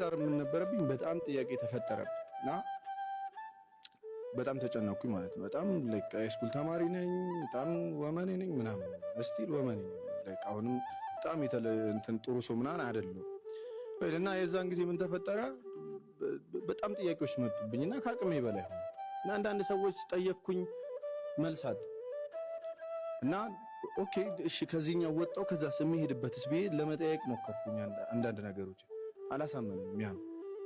ማታር ምን ነበረብኝ በጣም ጥያቄ ተፈጠረና በጣም ተጨነኩኝ ማለት ነው። በጣም ላይክ ሃይስኩል ተማሪ ነኝ፣ በጣም ወመኔ ነኝ ምናምን እስቲል ወመኔ ነኝ። ላይክ አሁንም በጣም እንትን ጥሩ ሰው ምናምን አይደለም ወይና የዛን ጊዜ ምን ተፈጠረ? በጣም ጥያቄዎች መጡብኝና ከአቅሜ በላይ ሆነ እና አንዳንድ ሰዎች ጠየቅኩኝ መልሳት እና ኦኬ እሺ ከዚህኛው ወጣው ከዛ ስምሄድበትስ ብዬ ለመጠየቅ ሞከርኩኝ። አንዳንድ ነገሮች አላሳመነኝም። ያን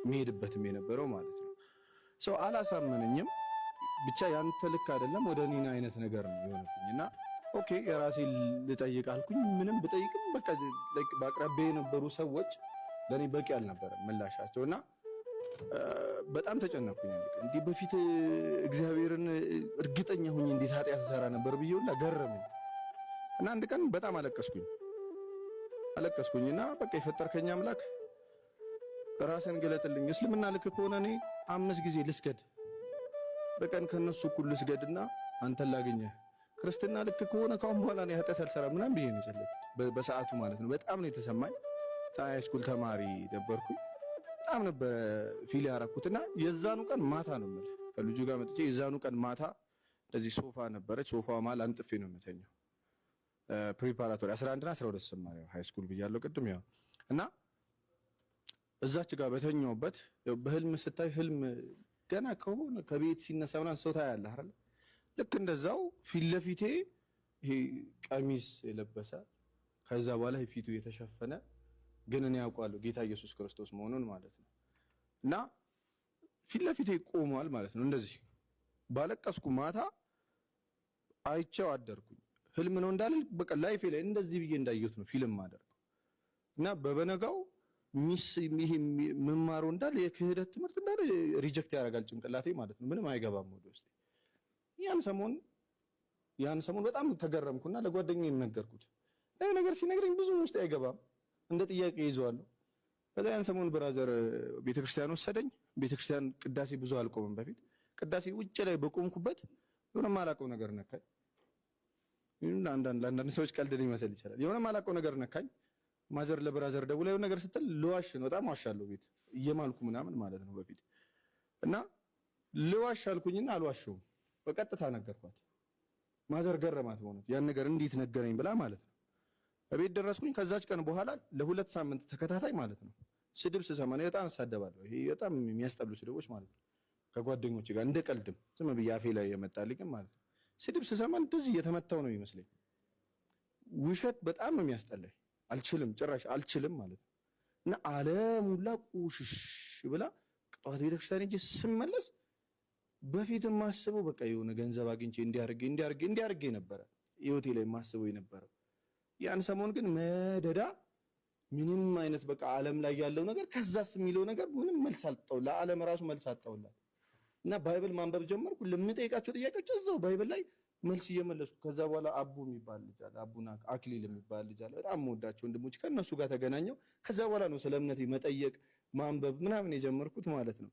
መሄድበትም የነበረው ማለት ነው ሰው አላሳመነኝም። ብቻ ያንተ ልክ አይደለም ወደ እኔና አይነት ነገር ነው የሆነብኝና ኦኬ የራሴ ልጠይቅ አልኩኝ። ምንም ብጠይቅም በቃ በአቅራቢያ የነበሩ ሰዎች ለኔ በቂ አልነበረም ምላሻቸውና በጣም ተጨነኩኝ። እንዴ በፊት እግዚአብሔርን እርግጠኛ ሆኜ እንዴት ኃጢአት ሰራ ነበር ብዬውላ ገረመኝ እና አንድ ቀን በጣም አለቀስኩኝና በቃ የፈጠርከኝ አምላክ ራስን ገለጥልኝ። እስልምና ልክ ከሆነ እኔ 5 ጊዜ ልስገድ በቀን ከነሱ እኩል ልስገድና አንተን ላገኘህ። ክርስትና ልክ ከሆነ ካሁን በኋላ እኔ ኃጢአት አልሰራም ምናምን ብዬ ነው የጸለይኩት በሰዓቱ ማለት ነው። በጣም ነው የተሰማኝ። ሃይስኩል ተማሪ ነበርኩኝ። በጣም ነበር ፊል ያረኩትና የዛኑ ቀን ማታ ነው ማለት ከልጁ ጋር መጥቼ የዛኑ ቀን ማታ እንደዚህ ሶፋ ነበረች። ሶፋው ማል አንጥፌ ነው የምተኛው። ፕሪፓራቶሪ 11 እና 12 ሰማሪው ሃይስኩል ብያለሁ ቅድም ያው እና እዛች ጋር በተኛውበት በህልም ስታይ ህልም ገና ከሆነ ከቤት ሲነሳ ምናምን ሰው ታያለህ አይደል? ልክ እንደዛው ፊት ለፊቴ ይሄ ቀሚስ የለበሰ ከዛ በኋላ ፊቱ የተሸፈነ ግን እኔ ያውቃለሁ ጌታ ኢየሱስ ክርስቶስ መሆኑን ማለት ነው እና ፊት ለፊቴ ቆሟል ማለት ነው። እንደዚህ ባለቀስኩ ማታ አይቼው አደርኩኝ። ህልም ነው እንዳልል በቃ ላይፌ ላይ እንደዚህ ብዬ እንዳየሁት ነው ፊልም ማደርገው እና በበነጋው ይሄ መማሩ እንዳለ የክህደት ትምህርት እንዳለ ሪጀክት ያደርጋል ጭንቅላቴ ማለት ነው። ምንም አይገባም ወደ ውስጥ። ያን ሰሞን በጣም ተገረምኩና ለጓደኛዬ ነገርኩት። ይሄ ነገር ሲነግረኝ ብዙ ውስጥ አይገባም እንደ ጥያቄ ይዘዋለሁ። ከዛ ያን ሰሞን ብራዘር ቤተክርስቲያን ወሰደኝ። ቤተክርስቲያን ቅዳሴ ብዙ አልቆምም በፊት ቅዳሴ ውጭ ላይ በቆምኩበት የሆነ ማላቀው ነገር ነካኝ። ለአንዳንድ ሰዎች ቀልድ ሊመስል ይችላል። የሆነ ማላቀው ነገር ነካኝ። ማዘር ለብራዘር ደውላ የሆነ ነገር ስትል ልዋሽ ነው በጣም ዋሻለሁ ቤት እየማልኩ ምናምን ማለት ነው በፊት እና ልዋሽ አልኩኝና አልዋሽውም በቀጥታ ነገርኳት። ማዘር ገረማት በእውነት ያን ነገር እንዴት ነገረኝ ብላ ማለት ነው። እቤት ደረስኩኝ። ከዛች ቀን በኋላ ለ2 ሳምንት ተከታታይ ማለት ነው ስድብ ስሰማ ነው በጣም እሳደባለሁ። ይሄ በጣም የሚያስጠሉ ስድቦች ማለት ነው ከጓደኞቼ ጋር እንደ ቀልድም ዝም ብዬ አፌ ላይ የመጣልኝ ማለት ነው። ስድብ ስሰማ እንደዚህ እየተመታው ነው ይመስለኝ። ውሸት በጣም ነው የሚያስጠላኝ። አልችልም ጭራሽ አልችልም ማለት ነው እና ዓለሙላ ቁሽሽ ብላ ጠዋት ቤተክርስቲያን ሄጄ ስመለስ በፊት ማስበው በቃ የሆነ ገንዘብ አግኝቼ እንዲያርጌ ነበረ ህይወቴ ላይ ማስበው የነበረው። ያን ሰሞን ግን መደዳ ምንም አይነት በቃ ዓለም ላይ ያለው ነገር ከዛስ የሚለው ነገር ምንም መልስ አልጣው ለዓለም ራሱ መልስ አጣውላት እና ባይብል ማንበብ ጀመርኩ። ለምጠይቃቸው ጥያቄዎች እዛው ባይብል ላይ መልስ እየመለስኩ ከዛ በኋላ አቡ የሚባል ልጅ አለ አቡና አክሊል የሚባል ልጅ አለ በጣም ወዳቸው ወንድሞች ከነሱ ጋር ተገናኘው። ከዛ በኋላ ነው ስለ እምነቴ መጠየቅ ማንበብ ምናምን የጀመርኩት ማለት ነው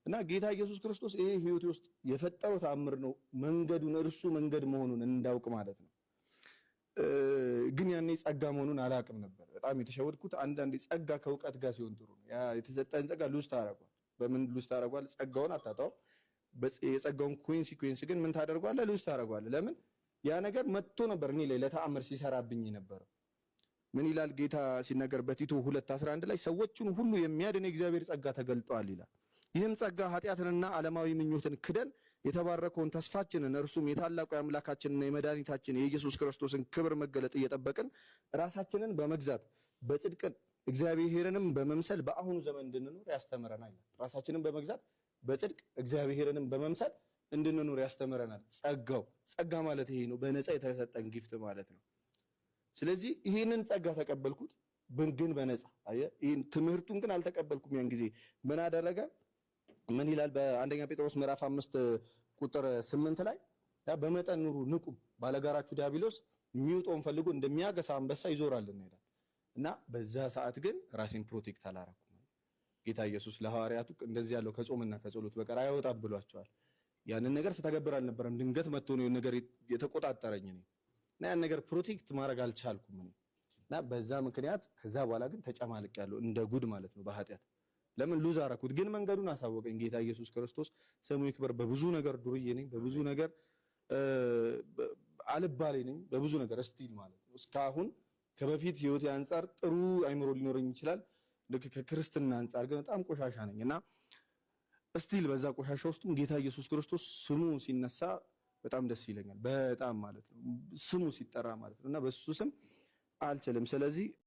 እና ጌታ ኢየሱስ ክርስቶስ ይሄ ህይወቴ ውስጥ የፈጠረው ተአምር ነው መንገዱን እርሱ መንገድ መሆኑን እንዳውቅ ማለት ነው። ግን ያኔ ጸጋ መሆኑን አላውቅም ነበር። በጣም የተሸወድኩት አንዳንዴ ጸጋ ከእውቀት ጋር ሲሆን ጥሩ ነው። ያ የተሰጠን ጸጋ ሉዝ ታረጋል። በምን ሉዝ ታረጋል? ጸጋውን አታጣው። የጸጋውን ኮንሲኩዌንስ ግን ምን ታደርጓለህ? ሉዝ ታረጋል። ለምን ያ ነገር መጥቶ ነበር እኔ ላይ ለተአምር ሲሰራብኝ ነበር። ምን ይላል ጌታ ሲናገር በቲቶ 2:11 ላይ ሰዎችን ሁሉ የሚያድን የእግዚአብሔር ጸጋ ተገልጧል ይላል። ይህም ጸጋ ኃጢአትንና ዓለማዊ ምኞትን ክደን የተባረከውን ተስፋችንን እርሱም የታላቁ የአምላካችንና የመድኃኒታችን የኢየሱስ ክርስቶስን ክብር መገለጥ እየጠበቅን ራሳችንን በመግዛት በጽድቅ እግዚአብሔርንም በመምሰል በአሁኑ ዘመን እንድንኖር ያስተምረናል። ራሳችንን በመግዛት በጽድቅ እግዚአብሔርንም በመምሰል እንድንኖር ያስተምረናል። ጸጋ ማለት ይሄ ነው፣ በነፃ የተሰጠን ጊፍት ማለት ነው። ስለዚህ ይሄንን ጸጋ ተቀበልኩት ግን በነፃ ይሄን ትምህርቱን ግን አልተቀበልኩም። ያን ጊዜ ምን አደረገ? ምን ይላል በአንደኛ ጴጥሮስ ምዕራፍ 5 ቁጥር 8 ላይ በመጠን ኑሩ ንቁም፣ ባለጋራችሁ ዲያብሎስ የሚውጠውን ፈልጎ እንደሚያገሳ አንበሳ ይዞራልና ይላል እና በዛ ሰዓት ግን ራሴን ፕሮቴክት አላረኩም። ጌታ ኢየሱስ ለሐዋርያቱ እንደዚህ ያለው ከጾምና ከጸሎት በቀር አይወጣም ብሏቸዋል። ያንን ነገር ስተገብር አልነበረም። ድንገት መጥቶ ነው ነገር የተቆጣጠረኝ እኔ እና ያን ነገር ፕሮቴክት ማድረግ አልቻልኩም እኔ እና በዛ ምክንያት ከዛ በኋላ ግን ተጨማልቅ ያለው እንደ ጉድ ማለት ነው በኃጢአት ለምን ሉዝ አደረኩት? ግን መንገዱን አሳወቀኝ ጌታ ኢየሱስ ክርስቶስ ስሙ ይክበር። በብዙ ነገር ዱርዬ ነኝ፣ በብዙ ነገር አልባሌ ነኝ፣ በብዙ ነገር እስቲል ማለት ነው። እስካሁን ከበፊት ህይወቴ አንጻር ጥሩ አይምሮ ሊኖረኝ ይችላል። ልክ ከክርስትና አንጻር ግን በጣም ቆሻሻ ነኝ እና እስቲል በዛ ቆሻሻ ውስጥም ጌታ ኢየሱስ ክርስቶስ ስሙ ሲነሳ በጣም ደስ ይለኛል። በጣም ማለት ነው ስሙ ሲጠራ ማለት ነው እና በሱ ስም አልችልም። ስለዚህ